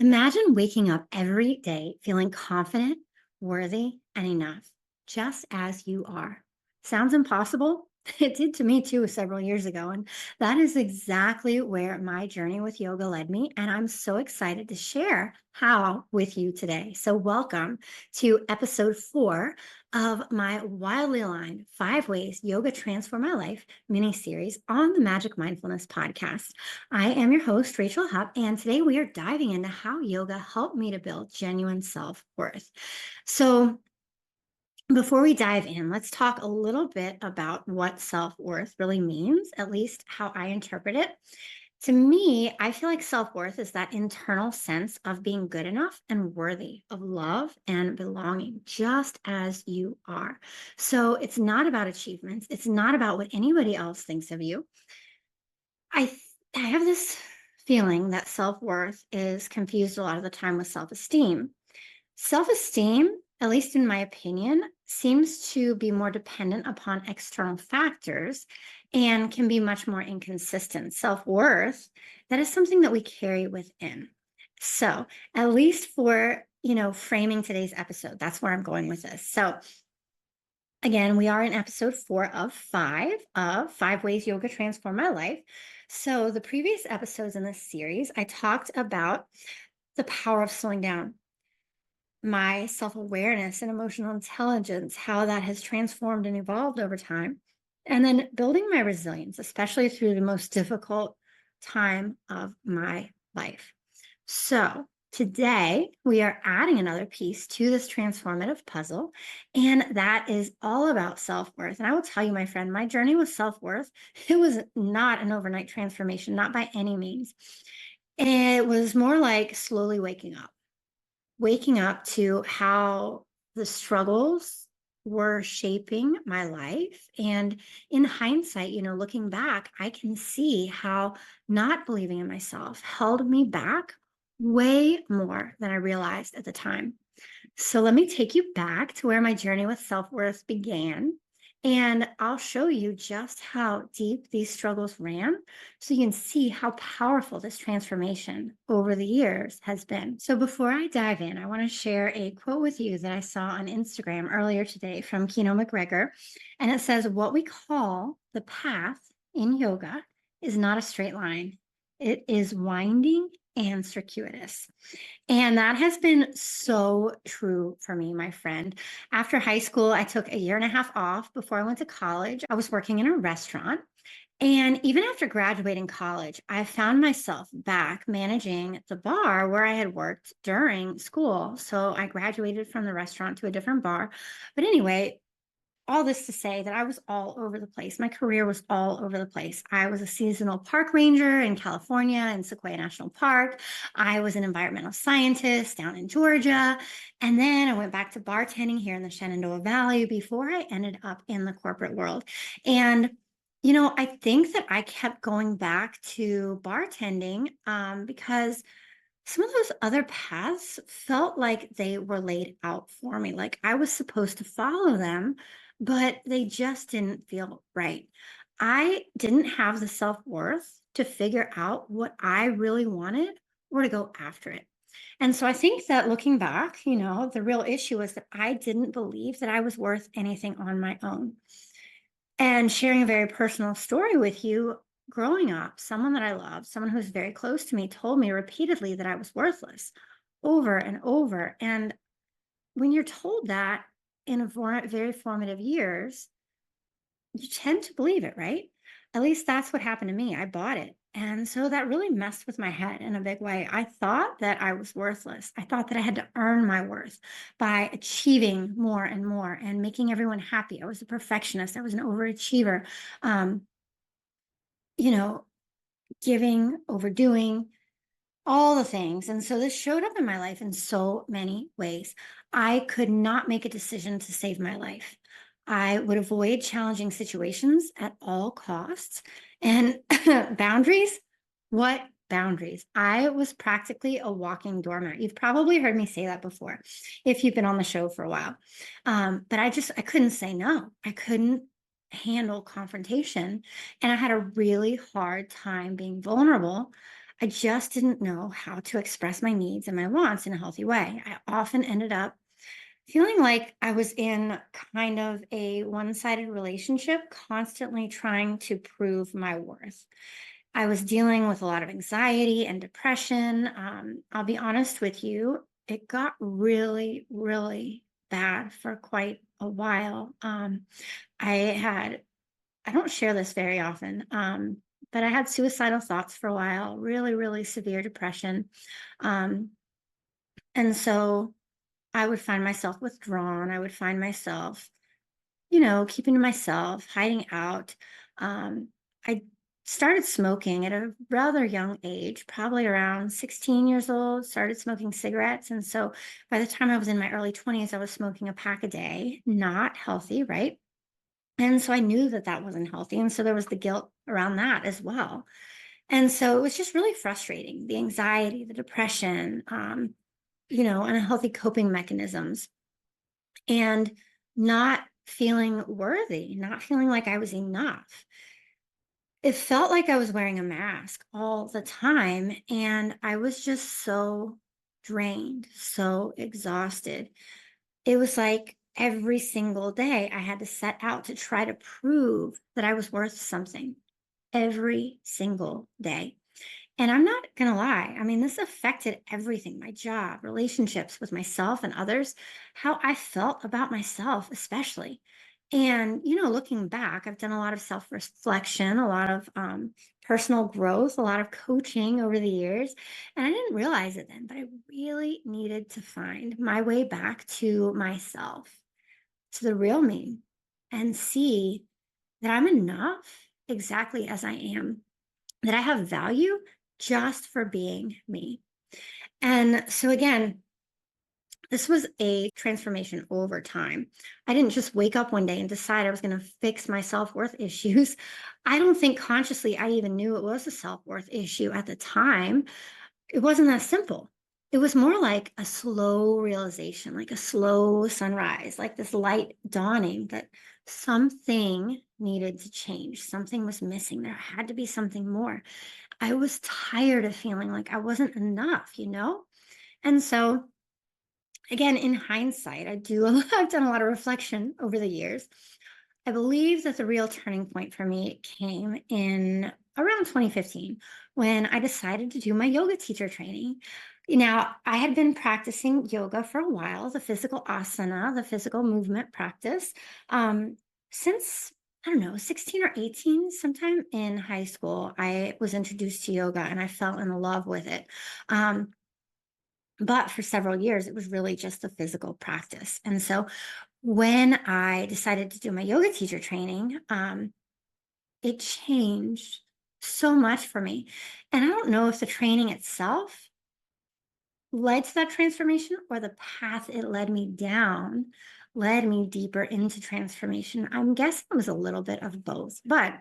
Imagine waking up every day feeling confident, worthy, and enough, just as you are. Sounds impossible? It did to me too several years ago. And that is exactly where my journey with yoga led me. And I'm so excited to share how with you today. So, welcome to episode 4 of my wildly aligned 5 ways yoga transformed my life mini series on the Magic Mindfulness Podcast. I am your host, Rachel Hupp, and today we are diving into how yoga helped me to build genuine self worth. So, before we dive in, let's talk a little bit about what self worth really means, at least how I interpret it. To me, I feel like self worth is that internal sense of being good enough and worthy of love and belonging, just as you are. So, it's not about achievements, it's not about what anybody else thinks of you. I have this feeling that self-worth is confused a lot of the time with self-esteem. Self-esteem, at least in my opinion, seems to be more dependent upon external factors and can be much more inconsistent. Self-worth, that is something that we carry within. So, at least for, framing today's episode, that's where I'm going with this. So, again, we are in episode 4 of 5 ways yoga transformed my life. So, the previous episodes in this series, I talked about the power of slowing down, my self awareness and emotional intelligence, how that has transformed and evolved over time, and then building my resilience, especially through the most difficult time of my life. So, today we are adding another piece to this transformative puzzle, and that is all about self worth. And I will tell you, my friend, my journey with self worth, it was not an overnight transformation, not by any means. It was more like slowly waking up to how the struggles were shaping my life. And in hindsight, looking back, I can see how not believing in myself held me back way more than I realized at the time. So let me take you back to where my journey with self worth began. And I'll show you just how deep these struggles ran so you can see how powerful this transformation over the years has been. So, before I dive in, I want to share a quote with you that I saw on Instagram earlier today from Kino McGregor. And it says, "What we call the path in yoga is not a straight line, it is winding and circuitous." And that has been so true for me, my friend. After high school, I took a year and a half off before I went to college. I was working in a restaurant. And even after graduating college, I found myself back managing the bar where I had worked during school. So I graduated from the restaurant to a different bar. But anyway, all this to say that I was all over the place. My career was all over the place. I was a seasonal park ranger in California in Sequoia National Park. I was an environmental scientist down in Georgia. And then I went back to bartending here in the Shenandoah Valley before I ended up in the corporate world. And I think that I kept going back to bartending because some of those other paths felt like they were laid out for me. Like I was supposed to follow them, but they just didn't feel right. I didn't have the self worth to figure out what I really wanted or to go after it. And so I think that looking back, the real issue was that I didn't believe that I was worth anything on my own. And sharing a very personal story with you, growing up, someone that I loved, someone who was very close to me, told me repeatedly that I was worthless over and over. And when you're told that in very formative years, you tend to believe it, right? At least that's what happened to me. I bought it. And so that really messed with my head in a big way. I thought that I was worthless. I thought that I had to earn my worth by achieving more and more and making everyone happy. I was a perfectionist. I was an overachiever. Um, you know, Giving, overdoing, all the things. And so this showed up in my life in so many ways. I could not make a decision to save my life. I would avoid challenging situations at all costs. And boundaries? What boundaries? I was practically a walking doormat. You've probably heard me say that before if you've been on the show for a while. But I couldn't say no. I couldn't handle confrontation. And I had a really hard time being vulnerable I just didn't know how to express my needs and my wants in a healthy way. I often ended up feeling like I was in kind of a one-sided relationship, constantly trying to prove my worth. I was dealing with a lot of anxiety and depression. I'll be honest with you, it got really, really bad for quite a while. I had, I don't share this very often, but I had suicidal thoughts for a while, really, really severe depression. Um, and so I would find myself withdrawn. I would find myself, keeping to myself, hiding out. I started smoking at a rather young age, probably around 16 years old, started smoking cigarettes. And so by the time I was in my early 20s, I was smoking a pack a day, not healthy, right? And so I knew that that wasn't healthy. And so there was the guilt around that as well. And so it was just really frustrating, the anxiety, the depression, unhealthy coping mechanisms, and not feeling worthy, not feeling like I was enough. It felt like I was wearing a mask all the time. And I was just so drained, so exhausted. It was like every single day I had to set out to try to prove that I was worth something every single day. And I'm not going to lie. I mean, this affected everything, my job, relationships with myself and others, how I felt about myself, especially. And, looking back, I've done a lot of self reflection, a lot of personal growth, a lot of coaching over the years. And I didn't realize it then, but I really needed to find my way back to myself, to the real me, and see that I'm enough exactly as I am, that I have value just for being me. And so, again, this was a transformation over time. I didn't just wake up one day and decide I was going to fix my self worth issues. I don't think consciously I even knew it was a self worth issue at the time. It wasn't that simple. It was more like a slow realization, like a slow sunrise, like this light dawning that something needed to change. Something was missing. There had to be something more. I was tired of feeling like I wasn't enough. And so, again, in hindsight, I've done a lot of reflection over the years. I believe that the real turning point for me came in around 2015 when I decided to do my yoga teacher training. Now, I had been practicing yoga for a while, the physical asana, the physical movement practice, um, since I don't know, 16 or 18, sometime in high school, I was introduced to yoga and I fell in love with it. Um, but for several years, it was really just the physical practice. And so when I decided to do my yoga teacher training, it changed so much for me. And I don't know if the training itself led to that transformation or the path it led me down led me deeper into transformation. I'm guessing it was a little bit of both. But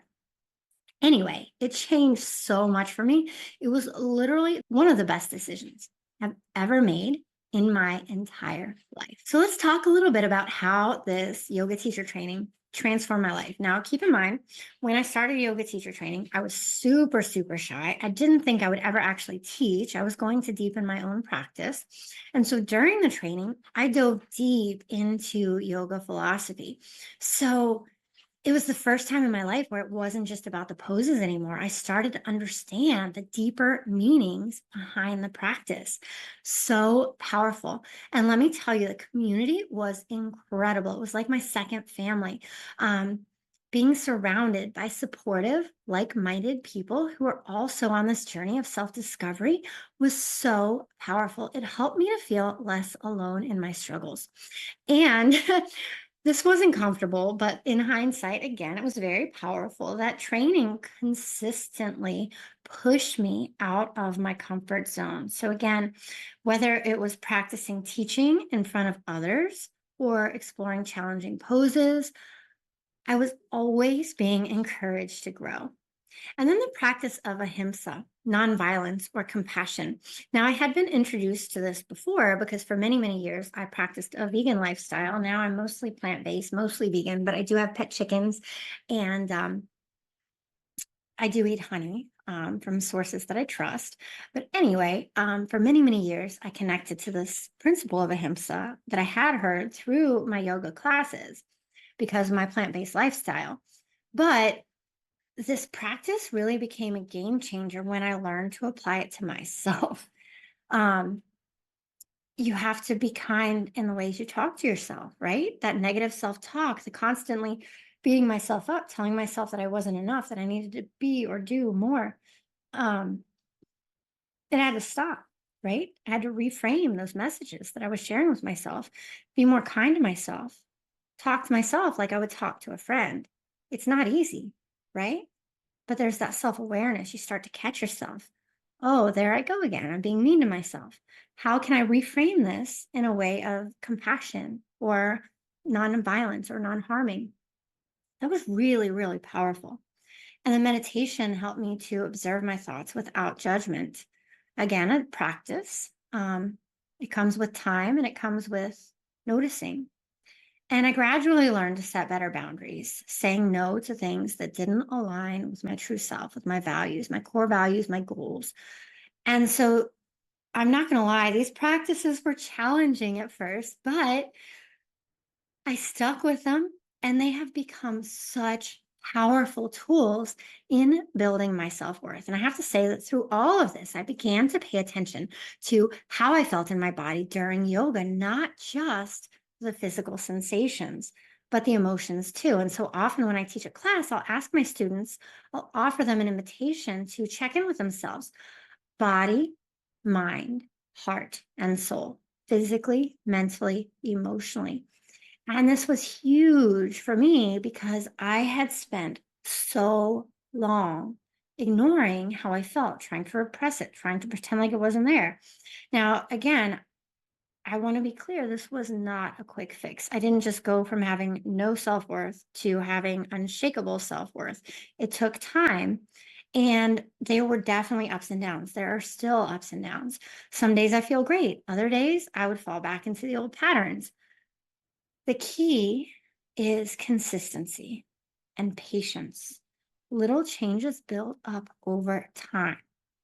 anyway, it changed so much for me. It was literally one of the best decisions I've ever made in my entire life. So let's talk a little bit about how this yoga teacher training transformed my life. Now, keep in mind, when I started yoga teacher training, I was super, super shy. I didn't think I would ever actually teach. I was going to deepen my own practice. And so during the training, I dove deep into yoga philosophy. So it was the first time in my life where it wasn't just about the poses anymore. I started to understand the deeper meanings behind the practice. So powerful. And let me tell you, the community was incredible. It was like my second family. Being surrounded by supportive, like-minded people who are also on this journey of self-discovery was so powerful. It helped me to feel less alone in my struggles. And this wasn't comfortable, but in hindsight, again, it was very powerful. That training consistently pushed me out of my comfort zone. So, again, whether it was practicing teaching in front of others or exploring challenging poses, I was always being encouraged to grow. And then the practice of ahimsa, nonviolence or compassion. Now, I had been introduced to this before because for many, many years, I practiced a vegan lifestyle. Now I'm mostly plant-based, mostly vegan, but I do have pet chickens and I do eat honey. from sources that I trust. But anyway, for many, many years, I connected to this principle of Ahimsa that I had heard through my yoga classes because of my plant-based lifestyle. But this practice really became a game changer when I learned to apply it to myself. Um, you have to be kind in the ways you talk to yourself, right? That negative self-talk, the constantly beating myself up, telling myself that I wasn't enough, that I needed to be or do more. Um, it had to stop, right? I had to reframe those messages that I was sharing with myself, be more kind to myself, talk to myself like I would talk to a friend. It's not easy, right? But there's that self-awareness. You start to catch yourself. Oh, there I go again. I'm being mean to myself. How can I reframe this in a way of compassion or non-violence or non-harming? That was really, really powerful. And the meditation helped me to observe my thoughts without judgment. Again, a practice. It comes with time and it comes with noticing. And I gradually learned to set better boundaries, saying no to things that didn't align with my true self, with my values, my core values, my goals. And so I'm not going to lie, these practices were challenging at first, but I stuck with them and they have become such powerful tools in building my self-worth. And I have to say that through all of this, I began to pay attention to how I felt in my body during yoga, not just the physical sensations, but the emotions too. And so often when I teach a class, I'll ask my students, I'll offer them an invitation to check in with themselves, body, mind, heart, and soul, physically, mentally, emotionally. And this was huge for me because I had spent so long ignoring how I felt, trying to repress it, trying to pretend like it wasn't there. Now, again, I want to be clear, this was not a quick fix. I didn't just go from having no self-worth to having unshakable self-worth. It took time. And there were definitely ups and downs. There are still ups and downs. Some days I feel great. Other days I would fall back into the old patterns. The key is consistency and patience. Little changes build up over time.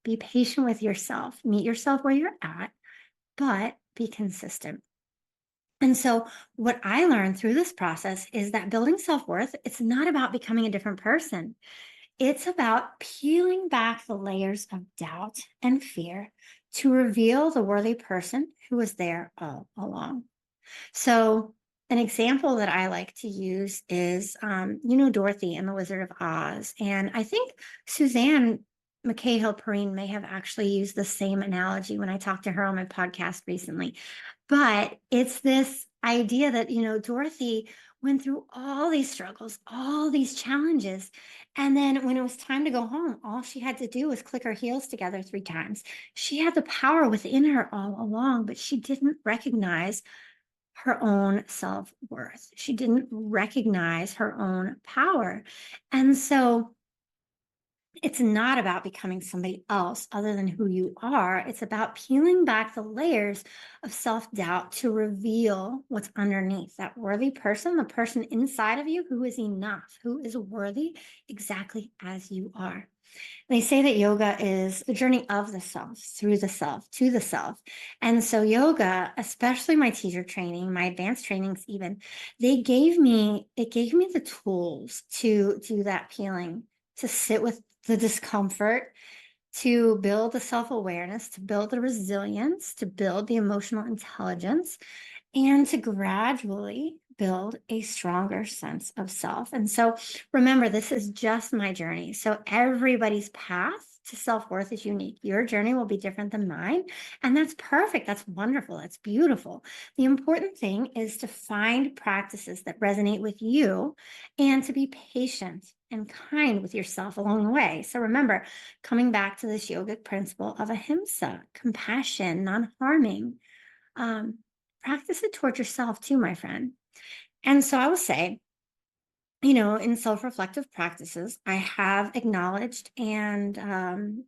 Be patient with yourself. Meet yourself where you're at, but be consistent. And so what I learned through this process is that building self-worth, it's not about becoming a different person. It's about peeling back the layers of doubt and fear to reveal the worthy person who was there all along. So an example that I like to use is, Dorothy and the Wizard of Oz. And I think Suzanne McCahill-Perrine may have actually used the same analogy when I talked to her on my podcast recently. But it's this idea that, Dorothy went through all these struggles, all these challenges. And then when it was time to go home, all she had to do was click her heels together 3 times. She had the power within her all along, but she didn't recognize her own self-worth. She didn't recognize her own power. And so it's not about becoming somebody else other than who you are. It's about peeling back the layers of self-doubt to reveal what's underneath that worthy person, the person inside of you who is enough, who is worthy exactly as you are. They say that yoga is the journey of the self, through the self, to the self. And so yoga, especially my teacher training, my advanced trainings even, it gave me the tools to do that peeling, to sit with the discomfort, to build the self-awareness, to build the resilience, to build the emotional intelligence, and to gradually build a stronger sense of self. And so remember, this is just my journey. So everybody's path to self-worth is unique. Your journey will be different than mine. And that's perfect. That's wonderful. That's beautiful. The important thing is to find practices that resonate with you and to be patient and kind with yourself along the way. So remember, coming back to this yogic principle of ahimsa, compassion, non-harming, um, practice it towards yourself too, my friend. And so I will say, in self-reflective practices, I have acknowledged and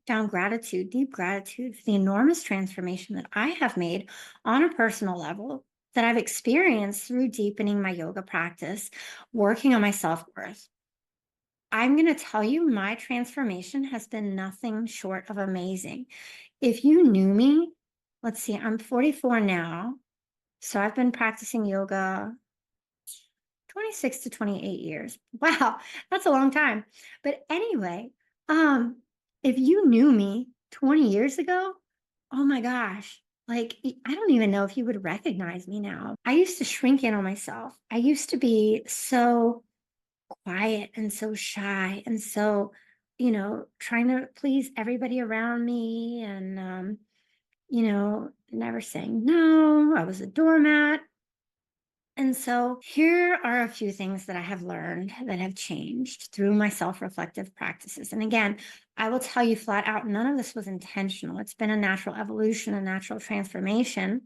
found gratitude, deep gratitude for the enormous transformation that I have made on a personal level that I've experienced through deepening my yoga practice, working on my self-worth. I'm going to tell you, my transformation has been nothing short of amazing. If you knew me, let's see, I'm 44 now. So I've been practicing yoga 26 to 28 years. Wow, that's a long time. But anyway, um, if you knew me 20 years ago, oh my gosh, like I don't even know if you would recognize me now. I used to shrink in on myself. I used to be so quiet and so shy and so, trying to please everybody around me and, never saying no. I was a doormat. And so here are a few things that I have learned that have changed through my self reflective practices. And again, I will tell you flat out, none of this was intentional. It's been a natural evolution, a natural transformation.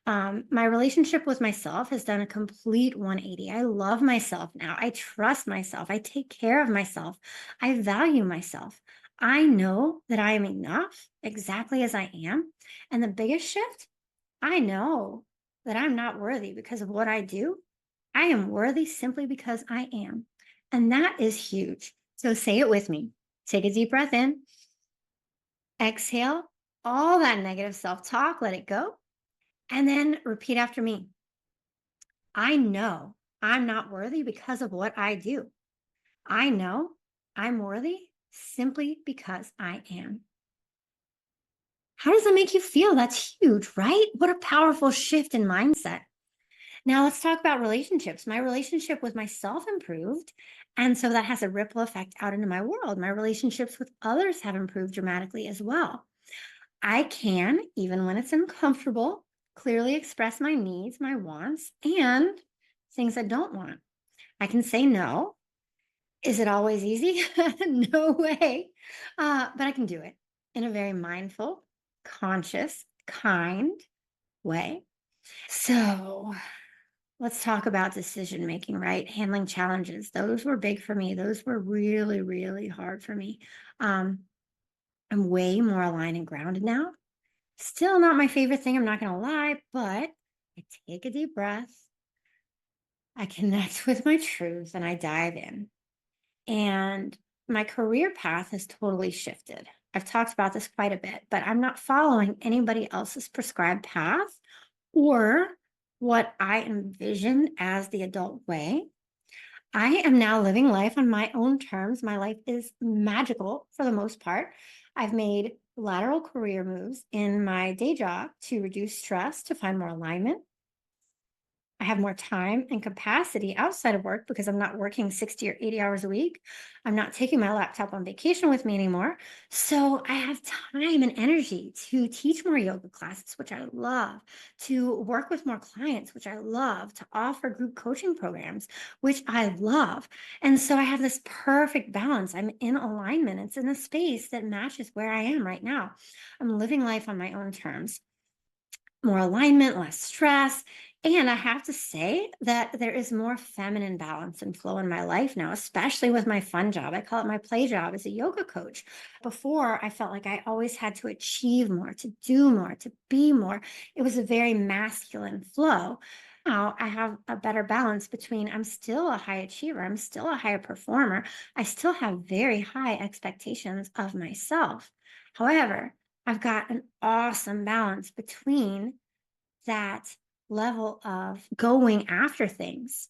My relationship with myself has done a complete 180. I love myself now. I trust myself. I take care of myself. I value myself. I know that I am enough exactly as I am. And the biggest shift, I know that I'm not worthy because of what I do. I am worthy simply because I am. And that is huge. So say it with me. Take a deep breath in, exhale all that negative self talk, let it go, and then repeat after me. I know I'm not worthy because of what I do. I know I'm worthy simply because I am. How does that make you feel? That's huge, right? What a powerful shift in mindset. Now let's talk about relationships. My relationship with myself improved. And so that has a ripple effect out into my world. My relationships with others have improved dramatically as well. I can, even when it's uncomfortable, clearly express my needs, my wants, and things I don't want. I can say no. Is it always easy? No way. But I can do it in a very mindful, conscious, kind way. So let's talk about decision making, right? Handling challenges. Those were big for me. Those were really, really hard for me. Um, I'm way more aligned and grounded now. Still not my favorite thing, I'm not going to lie, but I take a deep breath. I connect with my truth and I dive in. And my career path has totally shifted. I've talked about this quite a bit, but I'm not following anybody else's prescribed path or what I envisioned as the adult way. I am now living life on my own terms. My life is magical for the most part. I've made lateral career moves in my day job to reduce stress, to find more alignment. I have more time and capacity outside of work because I'm not working 60 or 80 hours a week. I'm not taking my laptop on vacation with me anymore. So I have time and energy to teach more yoga classes, which I love, to work with more clients, which I love, to offer group coaching programs, which I love. And so I have this perfect balance. I'm in alignment. It's in a space that matches where I am right now. I'm living life on my own terms, more alignment, less stress. And I have to say that there is more feminine balance and flow in my life now, especially with my fun job. I call it my play job as a yoga coach. Before, I felt like I always had to achieve more, to do more, to be more. It was a very masculine flow. Now I have a better balance between I'm still a high achiever, I'm still a higher performer, I still have very high expectations of myself. However, I've got an awesome balance between that level of going after things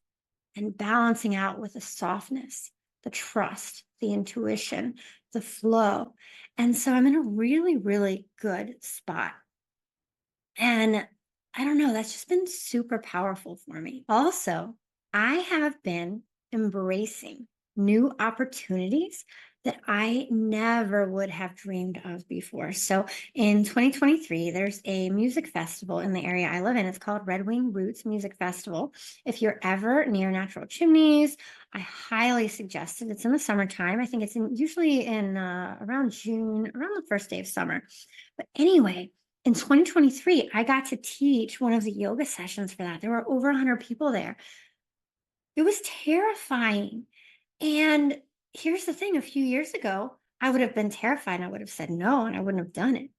and balancing out with the softness, the trust, the intuition, the flow. And so I'm in a really, really good spot. And I don't know, that's just been super powerful for me. Also, I have been embracing new opportunities that I never would have dreamed of before. So in 2023, there's a music festival in the area I live in. It's called Red Wing Roots Music Festival. If you're ever near Natural Chimneys, I highly suggest it. It's in the summertime. I think it's usually in around June, around the first day of summer. But anyway, in 2023, I got to teach one of the yoga sessions for that. There were over 100 people there. It was terrifying. And here's the thing, a few years ago, I would have been terrified and I would have said no and I wouldn't have done it.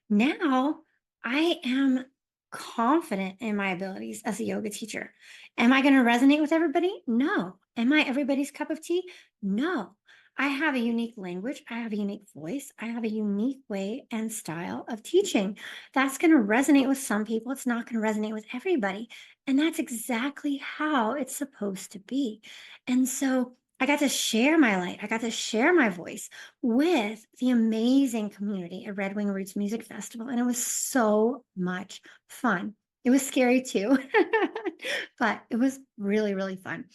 Now I am confident in my abilities as a yoga teacher. Am I going to resonate with everybody? No. Am I everybody's cup of tea? No. I have a unique language. I have a unique voice. I have a unique way and style of teaching. That's going to resonate with some people. It's not going to resonate with everybody. And that's exactly how it's supposed to be. And so I got to share my light. I got to share my voice with the amazing community at Red Wing Roots Music Festival. And it was so much fun. It was scary too, but it was really, really fun.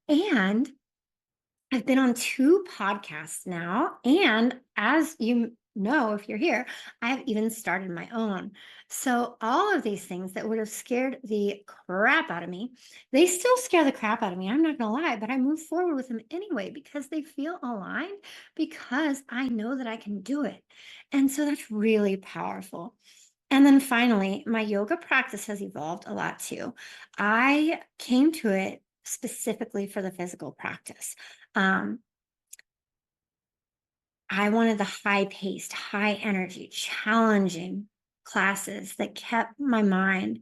And I've been on 2 podcasts now, and as you know, if you're here, I have even started my own. So all of these things that would have scared the crap out of me, they still scare the crap out of me. I'm not gonna lie, but I move forward with them anyway because they feel aligned because I know that I can do it. And so that's really powerful. And then finally, my yoga practice has evolved a lot too. I came to it specifically for the physical practice. Um, I wanted the high paced, high energy, challenging classes that kept my mind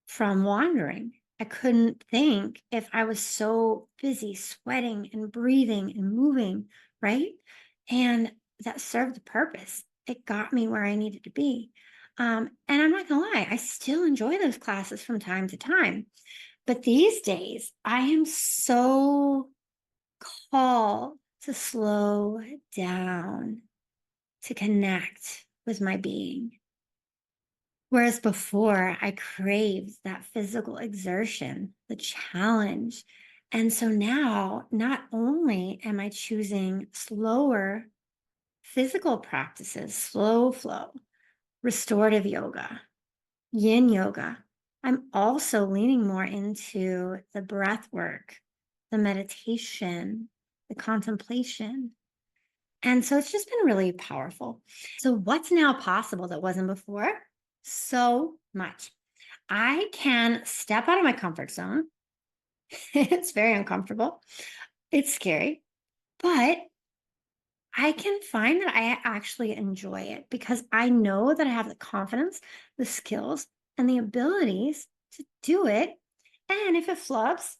from wandering. I couldn't think if I was so busy sweating and breathing and moving, right? And that served the purpose. It got me where I needed to be. And I'm not gonna lie, I still enjoy those classes from time to time. But these days, I am so called to slow down, to connect with my being. Whereas before, I craved that physical exertion, the challenge. And so now, not only am I choosing slower physical practices, slow flow, restorative yoga, yin yoga, I'm also leaning more into the breath work, the meditation, the contemplation. And so it's just been really powerful. So, what's now possible that wasn't before? So much. I can step out of my comfort zone. It's very uncomfortable. It's scary, but I can find that I actually enjoy it because I know that I have the confidence, the skills, and the abilities to do it. And if it flubs,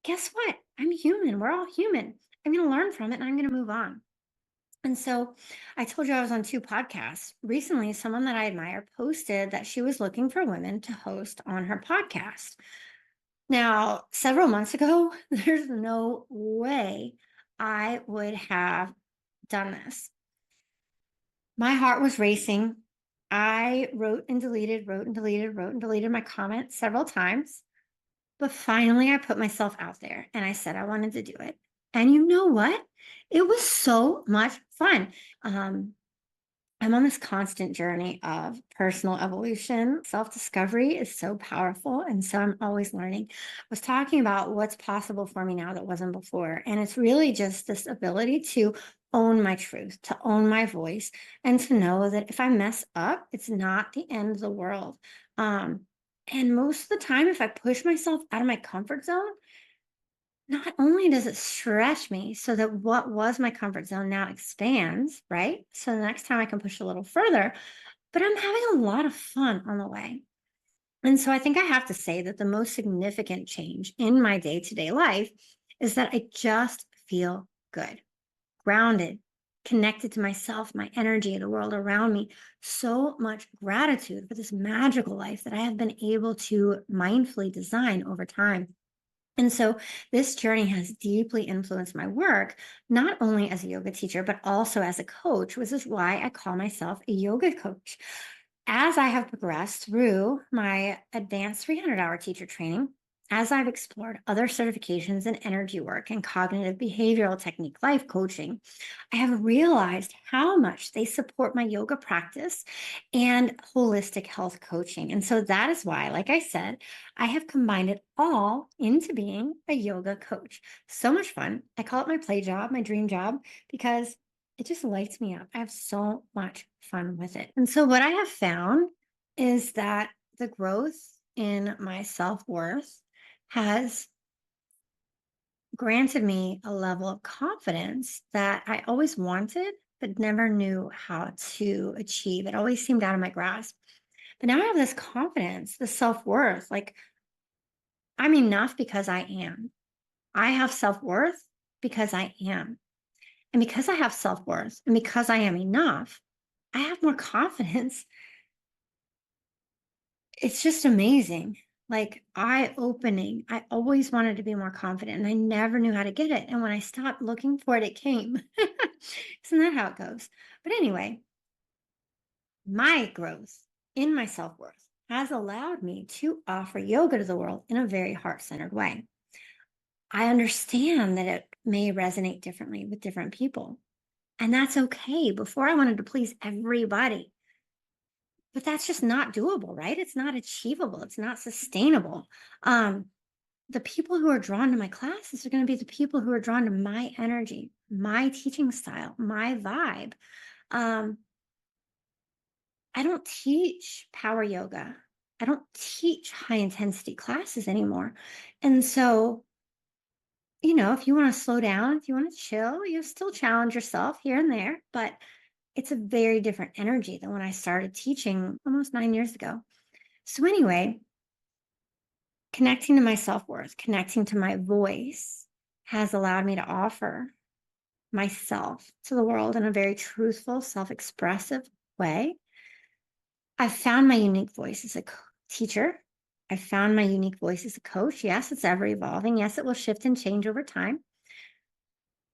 guess what? I'm human. We're all human. I'm going to learn from it and I'm going to move on. And so I told you I was on 2 podcasts. Recently, someone that I admire posted that she was looking for women to host on her podcast. Now, several months ago, there's no way I would have done this. My heart was racing. I wrote and deleted, wrote and deleted, wrote and deleted my comments several times. But finally, I put myself out there and I said I wanted to do it. And you know what? It was so much fun. Um, I'm on this constant journey of personal evolution. Self discovery is so powerful. And so I'm always learning. I was talking about what's possible for me now that wasn't before. And it's really just this ability to own my truth, to own my voice, and to know that if I mess up, it's not the end of the world. Um, and most of the time, if I push myself out of my comfort zone, not only does it stretch me so that what was my comfort zone now expands, right? So the next time I can push a little further, but I'm having a lot of fun on the way. And so I think I have to say that the most significant change in my day to day life is that I just feel good, grounded, connected to myself, my energy, the world around me. So much gratitude for this magical life that I have been able to mindfully design over time. And so this journey has deeply influenced my work, not only as a yoga teacher, but also as a coach, which is why I call myself a yoga coach. As I have progressed through my advanced 300-hour teacher training, as I've explored other certifications in energy work and cognitive behavioral technique life coaching, I have realized how much they support my yoga practice and holistic health coaching. And so that is why, like I said, I have combined it all into being a yoga coach. So much fun. I call it my play job, my dream job, because it just lights me up. I have so much fun with it. And so what I have found is that the growth in my self-worth has granted me a level of confidence that I always wanted, but never knew how to achieve. It always seemed out of my grasp. But now I have this confidence, the self-worth. Like I'm enough because I am. I have self-worth because I am. And because I have self-worth and because I am enough, I have more confidence. It's just amazing. Like eye-opening. I always wanted to be more confident and I never knew how to get it. And when I stopped looking for it, it came. Isn't that how it goes? But anyway, my growth in my self-worth has allowed me to offer yoga to the world in a very heart-centered way. I understand that it may resonate differently with different people, and that's okay. Before I wanted to please everybody, but that's just not doable, right? It's not achievable. It's not sustainable. Um, the people who are drawn to my classes are going to be the people who are drawn to my energy, my teaching style, my vibe. Um, I don't teach power yoga. I don't teach high intensity classes anymore. And so, if you want to slow down, if you want to chill, you still challenge yourself here and there, but it's a very different energy than when I started teaching almost 9 years ago. So, anyway, connecting to my self worth, connecting to my voice has allowed me to offer myself to the world in a very truthful, self expressive way. I've found my unique voice as a teacher. I found my unique voice as a coach. Yes, it's ever evolving. Yes, it will shift and change over time.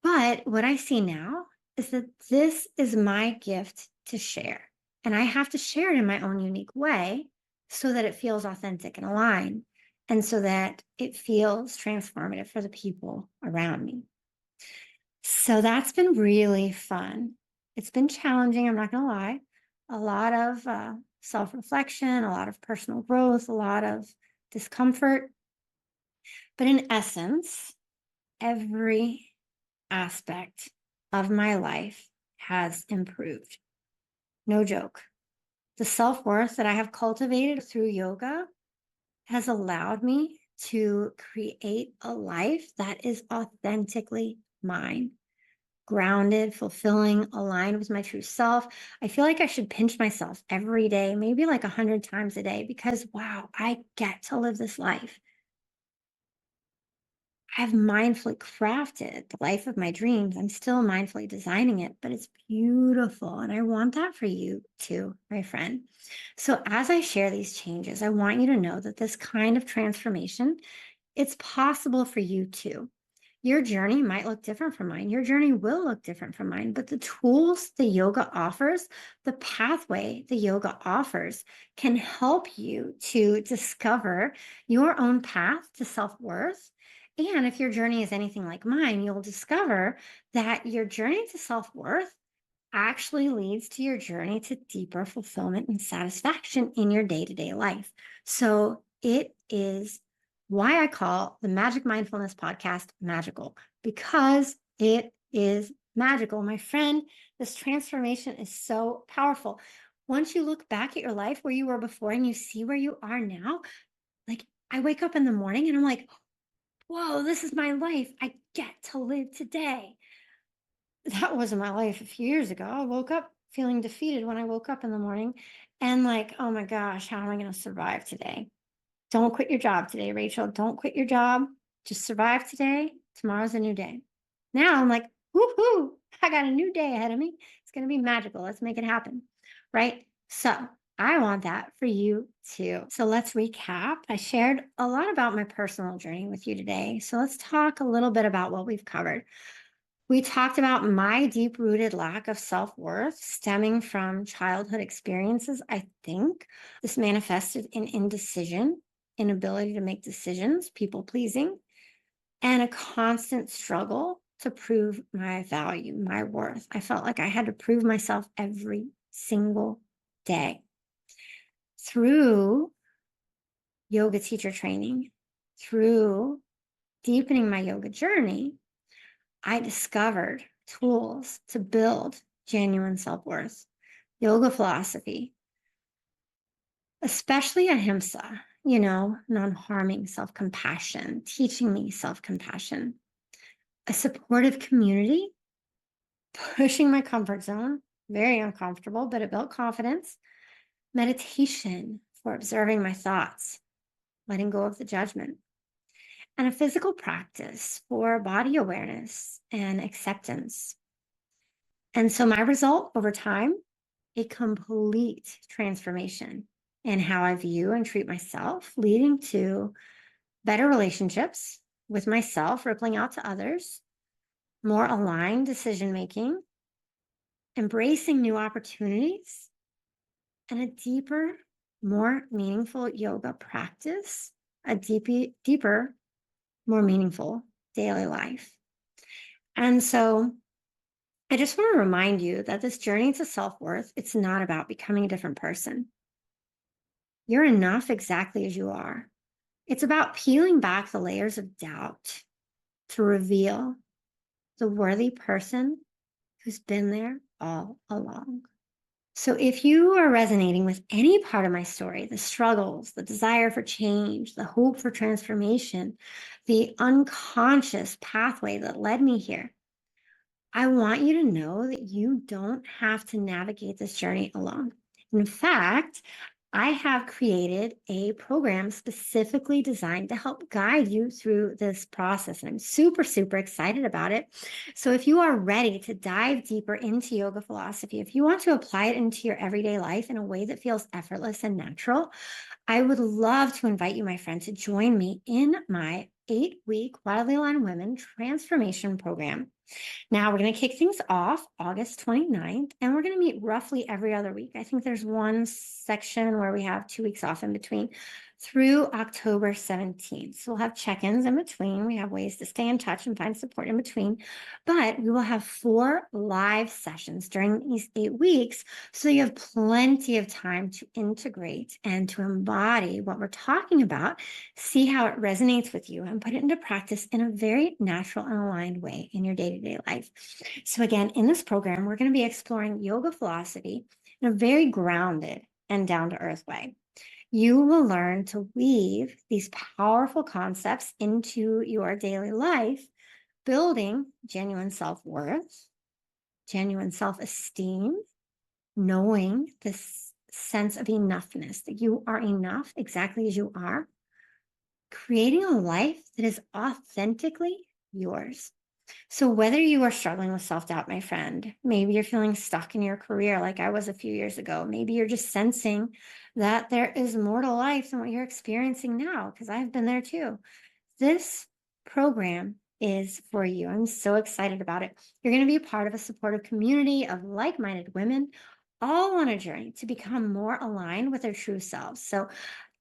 But what I see now is that this is my gift to share. And I have to share it in my own unique way so that it feels authentic and aligned and so that it feels transformative for the people around me. So that's been really fun. It's been challenging, I'm not going to lie. A lot of self reflection, a lot of personal growth, a lot of discomfort. But in essence, every aspect of my life has improved. No joke. The self worth that I have cultivated through yoga has allowed me to create a life that is authentically mine, grounded, fulfilling, aligned with my true self. I feel like I should pinch myself every day, maybe like 100 times a day, because wow, I get to live this life. I've mindfully crafted the life of my dreams. I'm still mindfully designing it, but it's beautiful. And I want that for you too, my friend. So as I share these changes, I want you to know that this kind of transformation, it's possible for you too. Your journey might look different from mine. Your journey will look different from mine, but the tools the yoga offers, the pathway the yoga offers can help you to discover your own path to self-worth. And if your journey is anything like mine, you'll discover that your journey to self-worth actually leads to your journey to deeper fulfillment and satisfaction in your day-to-day life. So it is why I call the Magic Mindfulness Podcast magical, because it is magical. My friend, this transformation is so powerful. Once you look back at your life where you were before and you see where you are now, like I wake up in the morning and I'm like, whoa, this is my life. I get to live today. That wasn't my life a few years ago. I woke up feeling defeated when I woke up in the morning and like, oh my gosh, how am I going to survive today? Don't quit your job today, Rachel. Don't quit your job. Just survive today. Tomorrow's a new day. Now I'm like, woohoo, I got a new day ahead of me. It's going to be magical. Let's make it happen. Right. So I want that for you too. So let's recap. I shared a lot about my personal journey with you today. So let's talk a little bit about what we've covered. We talked about my deep rooted lack of self worth stemming from childhood experiences. I think this manifested in indecision, inability to make decisions, people pleasing, and a constant struggle to prove my value, my worth. I felt like I had to prove myself every single day. Through yoga teacher training, through deepening my yoga journey, I discovered tools to build genuine self worth, yoga philosophy, especially Ahimsa, non harming self compassion, teaching me self compassion, a supportive community, pushing my comfort zone, very uncomfortable, but it built confidence, meditation for observing my thoughts, letting go of the judgment, and a physical practice for body awareness and acceptance. And so my result over time, a complete transformation in how I view and treat myself, leading to better relationships with myself, rippling out to others, more aligned decision making, embracing new opportunities, and a deeper, more meaningful yoga practice, a deeper, more meaningful daily life. And so I just want to remind you that this journey to self-worth, it's not about becoming a different person. You're enough exactly as you are. It's about peeling back the layers of doubt to reveal the worthy person who's been there all along. So if you are resonating with any part of my story, the struggles, the desire for change, the hope for transformation, the unconscious pathway that led me here, I want you to know that you don't have to navigate this journey alone. In fact, I have created a program specifically designed to help guide you through this process. And I'm super, super excited about it. So if you are ready to dive deeper into yoga philosophy, if you want to apply it into your everyday life in a way that feels effortless and natural, I would love to invite you, my friend, to join me in my 8-week Wildly Aligned Women Transformation Program. Now we're going to kick things off August 29th, and we're going to meet roughly every other week. I think there's one section where we have 2 weeks off in between through October 17th. So we'll have check-ins in between. We have ways to stay in touch and find support in between, but we will have 4 live sessions during these 8 weeks. So you have plenty of time to integrate and to embody what we're talking about, see how it resonates with you, and put it into practice in a very natural and aligned way in your day-to-day life. So again, in this program, we're going to be exploring yoga philosophy in a very grounded and down-to-earth way. You will learn to weave these powerful concepts into your daily life, building genuine self-worth, genuine self-esteem, knowing this sense of enoughness, that you are enough exactly as you are, creating a life that is authentically yours. So whether you are struggling with self-doubt, my friend, maybe you're feeling stuck in your career like I was a few years ago, maybe you're just sensing that there is more to life than what you're experiencing now, because I've been there too. This program is for you. I'm so excited about it. You're going to be a part of a supportive community of like-minded women, all on a journey to become more aligned with their true selves. So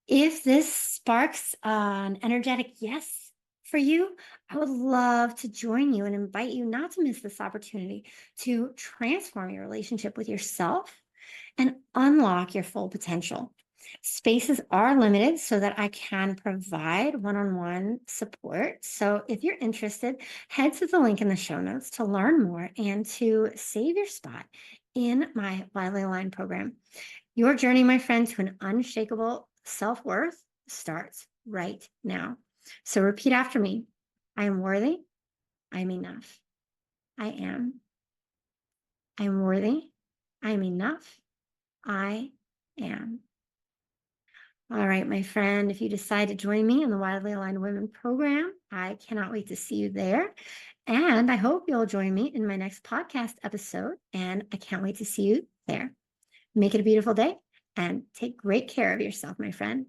if this sparks an energetic yes for you, I would love to join you and invite you not to miss this opportunity to transform your relationship with yourself and unlock your full potential. Spaces are limited so that I can provide one-on-one support. So if you're interested, head to the link in the show notes to learn more and to save your spot in my Wildly Aligned program. Your journey, my friend, to an unshakable self-worth starts right now. So repeat after me. I am worthy. I am enough. I am. I am worthy. I am enough. I am. All right, my friend, if you decide to join me in the Wildly Aligned Women program, I cannot wait to see you there. And I hope you'll join me in my next podcast episode. And I can't wait to see you there. Make it a beautiful day and take great care of yourself, my friend.